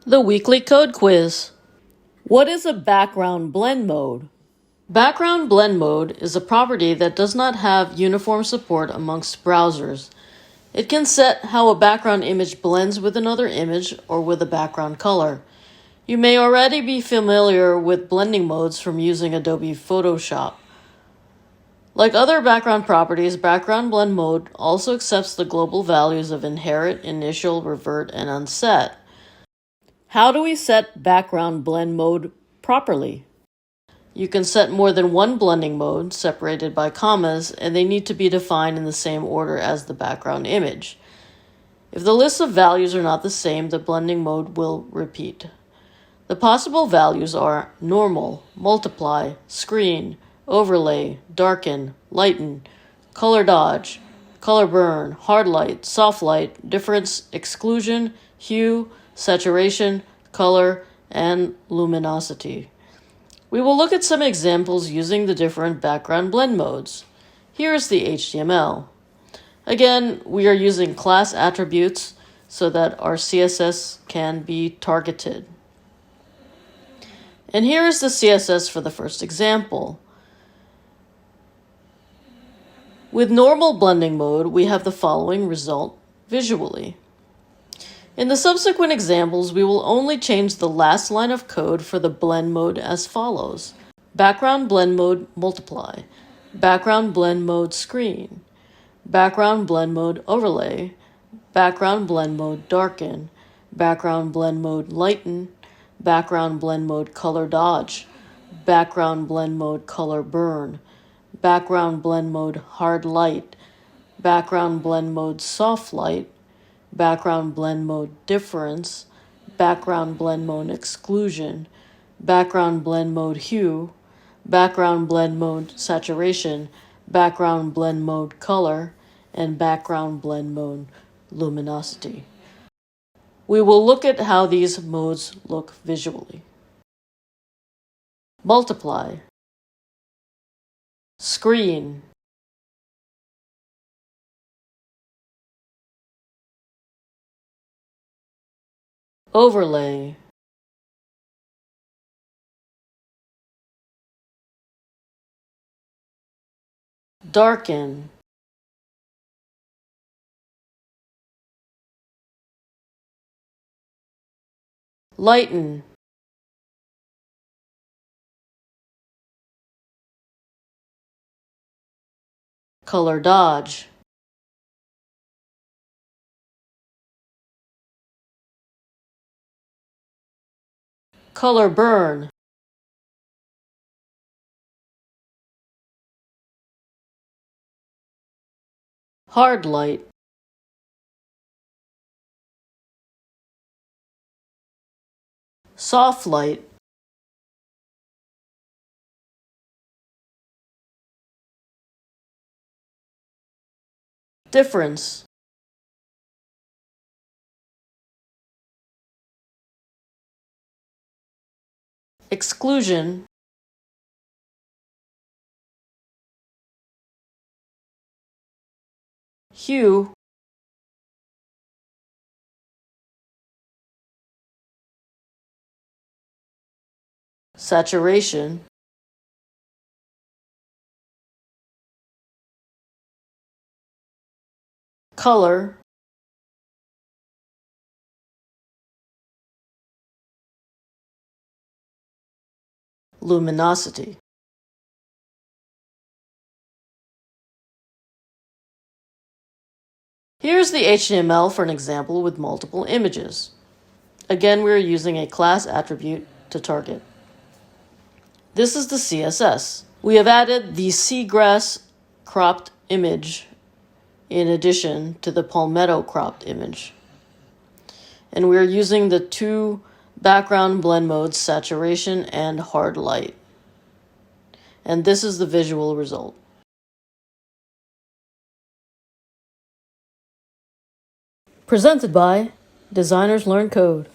The weekly code quiz. What is a background blend mode? Background blend mode is a property that does not have uniform support amongst browsers. It can set how a background image blends with another image or with a background color. You may already be familiar with blending modes from using Adobe Photoshop. Like other background properties, background blend mode also accepts the global values of inherit, initial, revert, and unset. How do we set background blend mode properly? You can set more than one blending mode, separated by commas, and they need to be defined in the same order as the background image. If the lists of values are not the same, the blending mode will repeat. The possible values are normal, multiply, screen, overlay, darken, lighten, color dodge, color burn, hard light, soft light, difference, exclusion, hue, saturation, color, and luminosity. We will look at some examples using the different background blend modes. Here is the HTML. Again, we are using class attributes so that our CSS can be targeted. And here is the CSS for the first example. With normal blending mode, we have the following result visually. In the subsequent examples, we will only change the last line of code for the blend mode as follows. Background blend mode multiply, background blend mode screen, background blend mode overlay, background blend mode darken, background blend mode lighten, background blend mode color dodge, background blend mode color burn, background blend mode hard light, background blend mode soft light, background blend mode difference, background blend mode exclusion, background blend mode hue, background blend mode saturation, background blend mode color, and background blend mode luminosity. We will look at how these modes look visually. Multiply, screen, overlay, darken, lighten, color dodge, color burn, hard light, soft light, difference, exclusion, hue, saturation, color, luminosity. Here's the HTML for an example with multiple images. Again, we're using a class attribute to target. This is the CSS. We have added the seagrass cropped image in addition to the palmetto cropped image. And we're using the two background blend modes, saturation and hard light. And this is the visual result. Presented by Designers Learn Code.